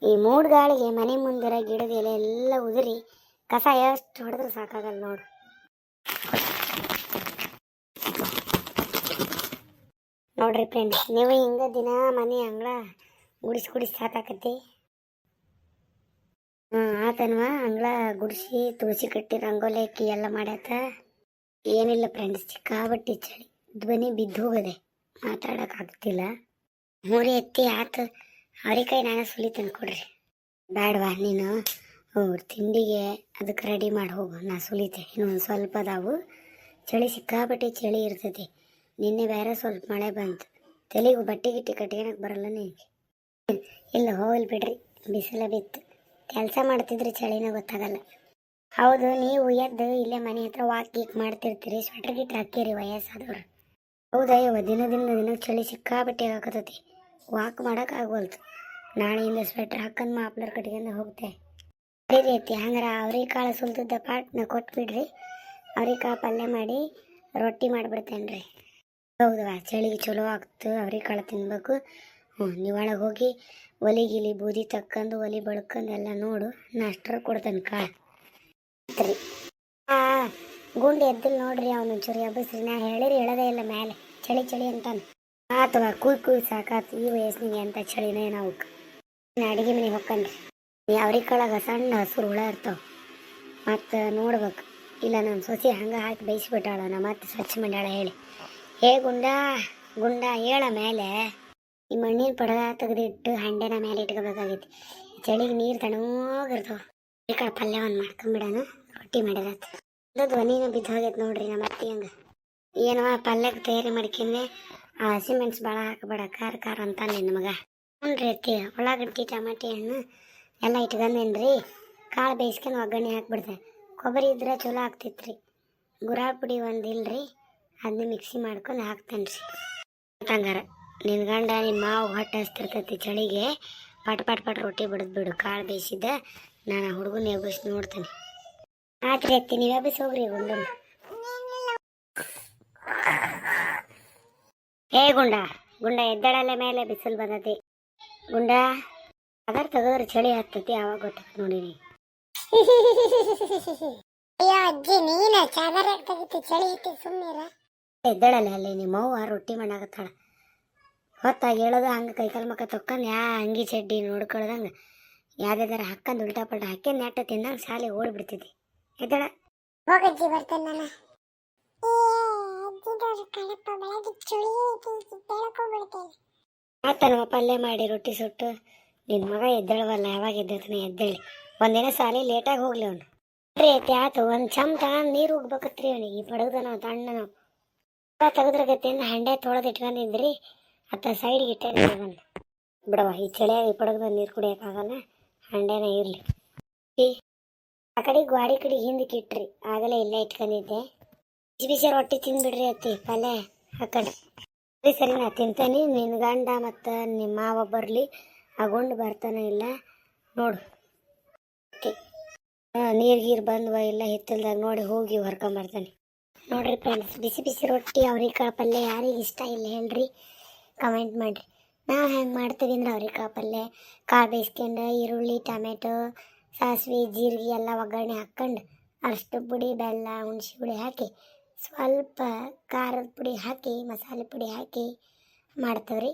ಈ ಮೂಡ್ ಗಾಳಿಗೆ ಮನೆ ಮುಂದಿರ ಗಿಡದ ಎಲೆ ಎಲ್ಲ ಉದುರಿ ಕಸ ಎಷ್ಟು ಹೊಡೆದ್ರು ಸಾಕಾಗಲ್ಲ ನೋಡು. ನೋಡ್ರಿ ಫ್ರೆಂಡ್ಸ್, ನೀವು ಹಿಂಗ ದಿನ ಮನೆ ಅಂಗಳ ಗುಡಿಸಿ ಸಾಕಾಕತಿ. ಆತನ್ವ ಅಂಗಳ ಗುಡಿಸಿ ತುಳಸಿ ಕಟ್ಟಿ ರಂಗೋಲಿ ಹಾಕಿ ಎಲ್ಲ ಮಾಡ್ಯಾತ. ಏನಿಲ್ಲ ಫ್ರೆಂಡ್ಸ್, ಸಿಕ್ಕಾಬಟ್ಟಿ ಚಳಿ, ಧ್ವನಿ ಬಿದ್ದು ಹೋಗದೆ, ಮಾತಾಡೋಕ್ಕಾಗ್ತಿಲ್ಲ. ಮೂರಿ ಎತ್ತಿ ಆತು ಅವ್ರಿಕಾಯಿ ನಾನೇ ಸುಲಿತೇನೆ, ಕೊಡ್ರಿ. ಬೇಡವಾ ನೀನು ತಿಂಡಿಗೆ ಅದಕ್ಕೆ ರೆಡಿ ಮಾಡಿ ಹೋಗು, ನಾ ಸುಲಿತೆ. ಇನ್ನೊಂದು ಸ್ವಲ್ಪ ಅದಾವು. ಚಳಿ ಸಿಕ್ಕಾಬಟ್ಟೆ ಚಳಿ ಇರ್ತೈತಿ. ನಿನ್ನೆ ಬೇರೆ ಸ್ವಲ್ಪ ಮಳೆ ಬಂತು. ತಲೆಗೂ ಬಟ್ಟೆ ಗಿಟ್ಟಿ ಕಟ್ಕೊಳಕ್ಕೆ ಬರಲ್ಲ ನಿನಗೆ. ಇಲ್ಲ ಹೋಗಲ್ ಬಿಡ್ರಿ, ಬಿಸಿಲ ಬಿತ್ತು. ಕೆಲಸ ಮಾಡ್ತಿದ್ರೆ ಚಳಿನ ಗೊತ್ತಾಗಲ್ಲ. ಹೌದು, ನೀವು ಎದ್ದು ಇಲ್ಲೇ ಮನೆ ಹತ್ರ ವಾಕ್ ಗೀಕ್ ಮಾಡ್ತಿರ್ತೀರಿ, ಸ್ವೆಟರ್ ಗಿಟ್ರ್ ಹಾಕಿರಿ ವಯಸ್ಸಾದವ್ರು. ಹೌದಾ ಯವ್ವ, ದಿನಕ್ಕೆ ಚಳಿ ಸಿಕ್ಕಾಬಟ್ಟೆ ಹಾಕತೈತಿ. ವಾಕ್ ಮಾಡೋಕೆ ಆಗ್ವಲ್ತು. ನಾಳೆಯಿಂದ ಸ್ವೆಟ್ರ್ ಹಾಕಂದು ಮಾಪ್ಲರ್ ಕಟ್ಕೊಂಡು ಹೋಗ್ತೆ. ಅದೇ ರೀತಿ ಹಂಗಾರ ಅವ್ರಿಕಾಳು ಸುಲ್ತದ ಪಾಟ್ನ ಕೊಟ್ಬಿಡ್ರಿ. ಅವ್ರಿಕಾಳು ಪಲ್ಯ ಮಾಡಿ ರೊಟ್ಟಿ ಮಾಡಿಬಿಡ್ತೇನೆ ರೀ. ಹೌದವಾ, ಚಳಿಗೆ ಚಲೋ ಆಗ್ತು. ಅವ್ರಿಕಾಳು ತಿನ್ಬೇಕು. ನೀವು ಒಳಗೆ ಹೋಗಿ ಒಲಿಗಿಲಿ ಬೂದಿ ತಕ್ಕಂದು ಒಲಿ ಬಳ್ಕಂದು ಎಲ್ಲ ನೋಡು, ನಾ ಅಷ್ಟರ ಕೊಡ್ತೇನೆ ಕಾಳು ರೀ. ಗುಂಡು ಎದ್ದಿಲ್ಲ ನೋಡ್ರಿ, ಅವನು ಚೂರಿ ಹಬ್ಬಸ್ರಿ. ನಾ ಹೇಳಿರಿ ಹೇಳೋದೇ ಇಲ್ಲ ಮೇಲೆ ಚಳಿ ಅಂತಾನೆ. ಆತವ ಕೂಯ್ ಸಾಕಾತು. ಈ ವಯಸ್ಸಿನಿಗೆ ಅಂತ ಚಳಿನೇ ನಾವು. ನಾ ಅಡುಗೆ ಮನೆಗೆ ಹೊಕ್ಕನ್ರಿ. ಅವ್ರಿಕಾಳಾಗ ಸಣ್ಣ ಹಸುರು ಹುಳ ಇರ್ತಾವ, ಮತ್ತು ನೋಡ್ಬೇಕು. ಇಲ್ಲ ನಮ್ಮ ಸೊಸೆ ಹಂಗೆ ಹಾಕಿ ಬೇಯಿಸ್ಬಿಟ್ಟಾಳ, ನಾ ಮತ್ತೆ ಸ್ವಚ್ಛ ಮಾಡ್ಯಾಳ ಹೇಳಿ. ಗುಂಡ ಹೇಳ ಮೇಲೆ ಈ ಮಣ್ಣಿನ ಪಡಗ ತೆಗೆದಿಟ್ಟು ಹಂಡೆನ ಮೇಲೆ ಇಟ್ಕೋಬೇಕಾಗೈತಿ. ಚಳಿಗೆ ನೀರು ತಣ್ಣಗಿರ್ತಾವ. ಅವ್ರಿಕಾಳು ಪಲ್ಯ ಒಂದು ಮಾಡ್ಕೊಂಬಿಡೋಣ, ರೊಟ್ಟಿ ಮಾಡಿರತ್ತೆ. ಧ್ವನಿನ ಬಿದ್ದು ಹೋಗೈತೆ ನೋಡ್ರಿ ನಮ್ಮ ಅತ್ತಿ. ಹಂಗೆ ಏನವ ಪಲ್ಯಕ್ಕೆ ತಯಾರಿ ಮಾಡ್ಕೊಂಡೆ. ಹಸಿಮೆಣ್ಸು ಭಾಳ ಹಾಕಬೇಡ, ಖಾರ ಅಂತಾನೆ ನಿನ್ನ ಮಗ. ಹ್ಞೂ ರೀ ಅತ್ತಿ, ಉಳ್ಳಾಗಡ್ಡಿ ಟಮಾಟಿ ಹಣ್ಣು ಎಲ್ಲ ಇಟ್ಕೊಂಡೇನ್ರಿ. ಕಾಳು ಬೇಯಿಸ್ಕೊಂಡು ಒಗ್ಗರಣೆ ಹಾಕ್ಬಿಡ್ತೆ. ಕೊಬ್ಬರಿ ಇದ್ರೆ ಚಲೋ ಆಗ್ತಿತ್ತು ರೀ. ಗುರಾಳ್ ಪುಡಿ ಒಂದು ಇಲ್ರಿ, ಅದನ್ನ ಮಿಕ್ಸಿ ಮಾಡ್ಕೊಂಡು ಹಾಕ್ತೇನೆ ರೀ. ಹಂಗಾರ ನಿನ್ನ ಗಂಡ ನಿಮ್ಮ ಮಾವು ಹೊಟ್ಟೆ ಹಸ್ತಿರ್ತೈತಿ ಚಳಿಗೆ. ಪಟ್ ರೊಟ್ಟಿ ಬಿಡು. ಕಾಳು ಬೇಯಿಸಿದ್ದ ನಾನು ಹುಡುಗನ ಎಬ್ಬಿಸಿ ನೋಡ್ತೇನೆ. ಆತ್ರಿ ಅತ್ತಿ, ನೀವು ಎಬ್ಬಿಸಿ ಹೋಗ್ರಿ ಗುಂಡನ. ಗುಂಡ ಎದ್ದಳಲ್ಲ ಮೇಲೆ ಬಿಸಿಲು ಬಂದತಿ. ಗುಂಡ ಅದರ ತೆಗೆದ್ರೆ ಚಳಿ ಹತ್ತತಿ, ಆವಾಗ ಗೊತ್ತಾಗ್ತದೆ ನೋಡಿರಿ. ಅಯ್ಯೋ ಅಜ್ಜಿ, ನೀನ ಚಾದರ ತೆಗಿತಿ, ಚಳಿ ಐತಿ, ಸುಮ್ಮನೆ ಎದ್ದಳಲ್ಲ. ಅಲ್ಲಿ ನಿಮ್ಮವ್ವ ರೊಟ್ಟಿ ಮಾಡಾಕತ್ತಾಳ. ಹೊತ್ತಾಗಿ ಹೇಳೋದು ಹಂಗೆ ಕೈಕಾಲು ಮಕ್ಕ ತೊಕ್ಕೊಂಡು ಅಂಗಿ ಚಡ್ಡಿ ನೋಡ್ಕೊಳ್ದಂಗೆ ಯಾವ್ದಾರ ಹಾಕೊಂಡು ಉಲ್ಟಾ ಪಲ್ಟ ಹಾಕಿ ನೆಟ್ಟ ತಿಂದಂಗೆ ಶಾಲೆ ಓಡಿಬಿಡ್ತಿದ್ದಿ. ಎದ್ದಳ ಹೋಗಜ್ಜಿ, ಬರ್ತೇನೆ ನಾನು. ಆತನವ ಪಲ್ಯ ಮಾಡಿ ರೊಟ್ಟಿ ಸುಟ್ಟು. ನಿನ್ನ ಮಗ ಎದ್ದಳವಲ್ಲ, ಯಾವಾಗ ಎದ್ದಾನೆ ಎದ್ದೇಳಿ. ಒಂದಿನ ಶಾಲೆ ಲೇಟಾಗಿ ಹೋಗ್ಲಿ ಅವನು. ರೀ ಐತಿ ಆತು, ಒಂದು ಚಮ್ ತಗೊಂಡು ನೀರು ಹೋಗ್ಬೇಕತ್ರಿ ಅವನಿಗೆ. ಈ ಪಡಗದ ನಾವು ತಣ್ಣ ನಾವು ತೆಗೆದ್ರ ಗತಿಯಿಂದ ಹಂಡೆ ತೊಳೆದು ಇಟ್ಕೊಂಡಿದ್ರಿ, ಅತ್ತ ಸೈಡ್ಗೆ ಇಟ್ಟೇನೆ ಬಿಡವ. ಈ ಚಳಿಯಾಗಿ ಈ ಪಡಗದ ನೀರು ಕುಡಿಯೋಕ್ಕಾಗಲ್ಲ, ಹಂಡೆನ ಇರಲಿ. ಆ ಕಡೆ ಗಾಡಿ ಕಡೆ ಹಿಂದಕ್ಕೆ ಇಟ್ರಿ, ಆಗಲೇ ಇಲ್ಲೇ ಇಟ್ಕೊಂಡಿದ್ದೆ. ಬಿಸಿ ರೊಟ್ಟಿ ತಿಂದ್ಬಿಡ್ರಿ ಅತ್ತಿ, ಪಲ್ಯ ಹಾಕಡ್ರಿ. ಸರಿ ನಾ ತಿಂತೇನೆ. ನಿನ್ನ ಗಂಡ ಮತ್ತು ನಿಮ್ಮ ಮಾವ ಬರಲಿ, ಆ ಗುಂಡು ಬರ್ತಾನೆ ಇಲ್ಲ ನೋಡು. ನೀರು ಬಂದ್ವ ಇಲ್ಲ ಹಿತ್ತಲ್ದಾಗ ನೋಡಿ ಹೋಗಿ ಹೊರ್ಕೊಂಬರ್ತಾನೆ ನೋಡ್ರಿ ಫ್ರೆಂಡ್ಸ್. ಬಿಸಿ ರೊಟ್ಟಿ ಅವ್ರಿಕಾಳು ಪಲ್ಯ ಯಾರಿಗೆ ಇಷ್ಟ ಇಲ್ಲ ಹೇಳ್ರಿ, ಕಮೆಂಟ್ ಮಾಡಿರಿ. ನಾವು ಹೆಂಗೆ ಮಾಡ್ತೀವಿ ಅಂದ್ರೆ ಅವ್ರಿಕಾಳು ಪಲ್ಯ ಕಾಳು ಬೇಯಿಸ್ಕೊಂಡು ಈರುಳ್ಳಿ ಟೊಮೆಟೊ ಸಾಸಿವೆ ಜೀರಿಗೆ ಎಲ್ಲ ಒಗ್ಗರಣೆ ಹಾಕ್ಕೊಂಡು ಅರಿಶಿನ ಪುಡಿ ಬೆಲ್ಲ ಹುಣಸೆ ಪುಡಿ ಹಾಕಿ ಸ್ವಲ್ಪ ಖಾರದ ಪುಡಿ ಹಾಕಿ ಮಸಾಲೆ ಪುಡಿ ಹಾಕಿ ಮಾಡ್ತೇವ್ರಿ.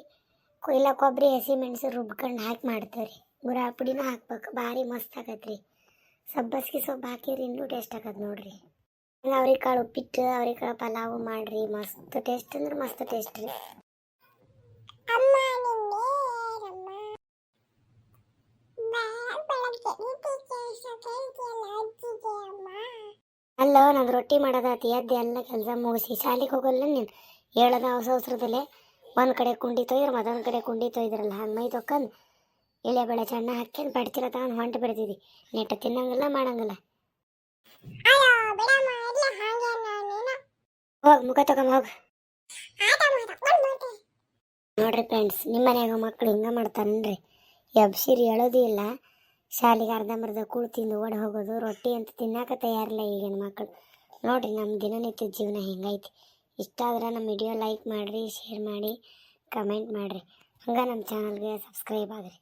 ಇಲ್ಲ ಕೊಬ್ಬರಿ ಹಸಿಮೆಣಸು ರುಬ್ಕೊಂಡು ಹಾಕಿ ಮಾಡ್ತೇವ್ರಿ. ಗುರಾಳ್ ಪುಡಿನೂ ಹಾಕ್ಬೇಕು, ಭಾರಿ ಮಸ್ತ್ ಆಗತ್ರಿ. ಸಬ್ಬಸ್ಗೆ ಸೊಪ್ಪು ಹಾಕಿರಿ ಇನ್ನೂ ಟೇಸ್ಟ್ ಆಗತ್ತೆ ನೋಡ್ರಿ. ಅವ್ರಿಕಾಳು ಉಪ್ಪಿಟ್ಟು ಅವ್ರಿಕಾಳು ಪಲಾವು ಮಾಡ್ರಿ, ಮಸ್ತ್ ಟೇಸ್ಟ್ ಅಂದ್ರೆ ಮಸ್ತ್ ಟೇಸ್ಟ್ ರೀ. ಅಲ್ಲ, ನಂದು ರೊಟ್ಟಿ ಮಾಡೋದಾತಿ. ಎದ್ದು ಎಲ್ಲ ಕೆಲಸ ಮುಗಿಸಿ ಶಾಲೆಗೆ ಹೋಗಲ್ಲ ನೀನು. ಹೇಳೋದ ಅವಸರದಲ್ಲೇ ಒಂದು ಕಡೆ ಕುಂಡಿ ತೊಯ್ದ್ರೆ ಮತ್ತೊಂದು ಕಡೆ ಕುಂಡಿ ತೊಯ್ದ್ರಲ್ಲ, ಹಂಗೆ ಮೈ ತೊಕ್ಕೊಂಡು ಎಳೆ ಬೆಳೆ ಚೆನ್ನ ಹಾಕ್ಯಂಡು ಪಡ್ತಿರ ತಗೊಂಡು ಹೊಂಟು ಬಿಡ್ತಿದ್ದಿ. ನೆಟ್ಟ ತಿನ್ನಂಗಿಲ್ಲ ಮಾಡಂಗಿಲ್ಲ. ಹೋಗಿ ಮುಖ ತಗೊಂಡು ಹೋಗಿ. ನೋಡ್ರಿ ಫ್ರೆಂಡ್ಸ್, ನಿಮ್ಮ ಮನ್ಯಾಗ ಮಕ್ಳು ಹಿಂಗೆ ಮಾಡ್ತಾರನ್ರಿ. ಎಬ್ಸಿರಿ ಹೇಳೋದು ಇಲ್ಲ, ಶಾಲೆಗೆ ಅರ್ಧಂಬರ್ಧ ಕೂಳು ತಿಂದು ಓಡಿ ಹೋಗೋದು. ರೊಟ್ಟಿ ಅಂತ ತಿನ್ನಾಕ ತಯಾರಿಲ್ಲ ಈಗಿನ ಮಕ್ಕಳು. ನೋಡಿರಿ ನಮ್ಮ ದಿನನಿತ್ಯ ಜೀವನ ಹಿಂಗೈತಿ. ಇಷ್ಟ ಆದ್ರೆ ನಮ್ಮ ವಿಡಿಯೋ ಲೈಕ್ ಮಾಡಿರಿ, ಶೇರ್ ಮಾಡಿ, ಕಮೆಂಟ್ ಮಾಡಿರಿ. ಹಂಗೆ ನಮ್ಮ ಚಾನಲ್ಗೆ ಸಬ್ಸ್ಕ್ರೈಬ್ ಆಗಿರಿ.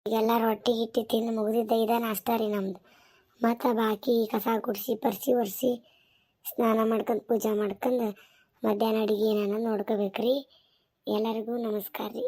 ಎಲ್ಲರೂ ಒಟ್ಟಿಗೆ ಇಟ್ಟು ತಿಂದು ಮುಗಿದಿದ್ದ ಇದ ನಾಷ್ಟ ರೀ ನಮ್ಮದು. ಮತ್ತು ಬಾಕಿ ಕಸ ಗುಡಿಸಿ ಪರ್ಸಿ ಒರೆಸಿ ಸ್ನಾನ ಮಾಡ್ಕೊಂಡು ಪೂಜೆ ಮಾಡ್ಕೊಂಡು ಮಧ್ಯಾಹ್ನ ಅಡುಗೆ ಏನಾನ ನೋಡ್ಕೋಬೇಕ್ರಿ. ಎಲ್ಲರಿಗೂ ನಮಸ್ಕಾರ ರೀ.